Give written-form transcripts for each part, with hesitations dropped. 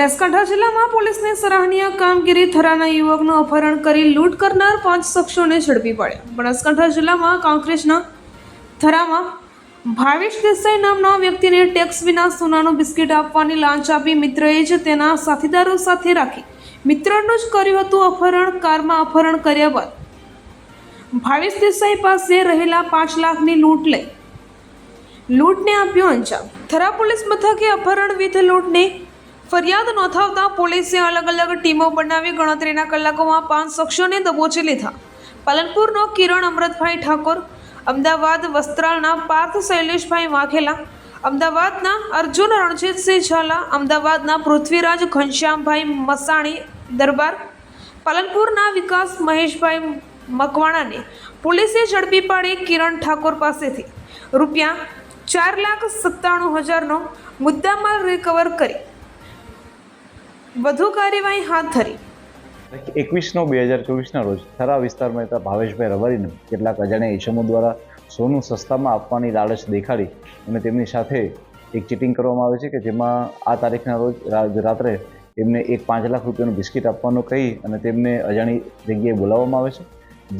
બનાસકાંઠા જિલ્લામાં પોલીસની સરાહનીય કામગીરી થરાના યુવકનું અપહરણ કરી લૂંટ કરનાર 5 શખ્સોને ઝડપી પાડ્યા। બનાસકાંઠા જિલ્લામાં કાંકરેજના થરામાં ભાવેશ દેસાઈ નામના વ્યક્તિને ટેક્સ વિના સોનાનું બિસ્કિટ આપવાની લાંચ આપી મિત્રએ જ તેના સાથીદારો સાથે રાખી મિત્રનું જ કર્યું હતું અપહરણ। કારમાં અપહરણ કર્યા બાદ ભાવેશ દેસાઈ પાસે રહેલા 5 લાખની લૂંટને આપ્યો અંજામ। થરા પોલીસ મથકે અપહરણ વિથ લૂંટની ફરિયાદ નોંધાવતા પોલીસે અલગ અલગ ટીમો બનાવી ગણતરીના કલાકોમાં 5 શખ્સોને દબોચી લીધા। પાલનપુરનો કિરણ અમૃતભાઈ ઠાકોર, અમદાવાદ વસ્ત્રાલના પાર્થ શૈલેષભાઈ વાઘેલા, અમદાવાદના અર્જુન રણજીતસિંહ ઝાલા, અમદાવાદના પૃથ્વીરાજ ઘનશ્યામભાઈ મસાણી દરબાર, પાલનપુરના વિકાસ મહેશભાઈ મકવાણાને પોલીસે ઝડપી પાડી કિરણ ઠાકોર પાસેથી ₹4,97,000નો મુદ્દામાલ રિકવર કરી વધુ કાર્યવાહી હાથ ધરી। 21/9/2024 રોજ થરા વિસ્તારમાં રહેતા ભાવેશભાઈ રબારીને કેટલાક અજાણ્યા ઈસમો દ્વારા સોનું સસ્તામાં આપવાની લાલચ દેખાડી અને તેમની સાથે એક ચીટિંગ કરવામાં આવે છે કે જેમાં આ તારીખના રોજ રાત્રે એમને એક 5 લાખ રૂપિયાનું બિસ્કિટ આપવાનું કહી અને તેમને અજાણી જગ્યાએ બોલાવવામાં આવે છે,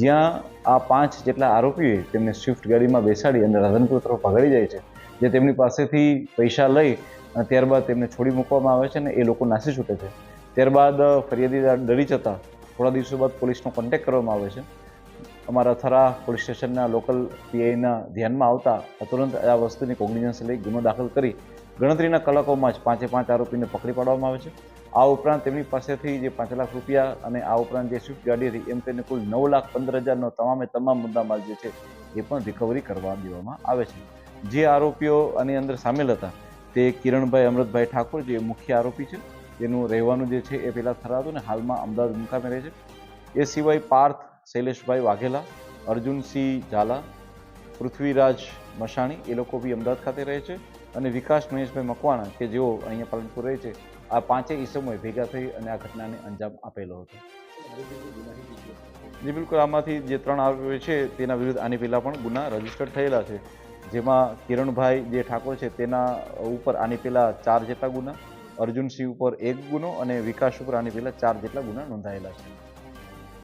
જ્યાં આ 5 જેટલા આરોપીએ તેમને સ્વિફ્ટ ગાડીમાં બેસાડી અને રાધનપુર તરફ ભગાડી જાય છે, જે તેમની પાસેથી પૈસા લઈ અને ત્યારબાદ તેમને છોડી મૂકવામાં આવે છે અને એ લોકો નાસી છૂટે છે। ત્યારબાદ ફરિયાદી ડરી જતા થોડા દિવસો બાદ પોલીસનો કોન્ટેક્ટ કરવામાં આવે છે। અમારા થરા પોલીસ સ્ટેશનના લોકલ પીઆઈના ધ્યાનમાં આવતા તુરંત આ વસ્તુની કોગ્નિઝન્સ લઈ ગુનો દાખલ કરી ગણતરીના કલાકોમાં જ 5 આરોપીને પકડી પાડવામાં આવે છે। આ ઉપરાંત તેમની પાસેથી જે 5 લાખ રૂપિયા અને આ ઉપરાંત જે સ્વિફ્ટ ગાડી હતી એમ તેને કુલ 9,15,000નો તમામ મુદ્દામાલ જે છે એ પણ રિકવરી કરવા દેવામાં આવે છે। જે આરોપીઓ આની અંદર સામેલ હતા તે કિરણભાઈ અમૃતભાઈ ઠાકોર જે મુખ્ય આરોપી છે, તેનું રહેવાનું જે છે એ પહેલાં થરા હતું ને હાલમાં અમદાવાદ મુકામે રહે છે। એ સિવાય પાર્થ શૈલેષભાઈ વાઘેલા, અર્જુનસિંહ ઝાલા, પૃથ્વીરાજ મસાણી એ લોકો બી અમદાવાદ ખાતે રહે છે અને વિકાસ મહેશભાઈ મકવાણા કે જેઓ અહીંયા પાલનપુર રહે છે। આ 5 ઈસમોએ ભેગા થઈ અને આ ઘટનાને અંજામ આપેલો હતો। જી બિલકુલ, આમાંથી જે 3 આરોપીઓ છે તેના વિરુદ્ધ આની પહેલાં પણ ગુના રજીસ્ટર્ડ થયેલા છે, જેમાં કિરણભાઈ જે ઠાકોર છે તેના ઉપર આની પહેલાં 4 જેટલા ગુના, અર્જુનસિંહ ઉપર 1 ગુનો અને વિકાસ ઉપર આની પહેલાં 4 જેટલા ગુના નોંધાયેલા છે।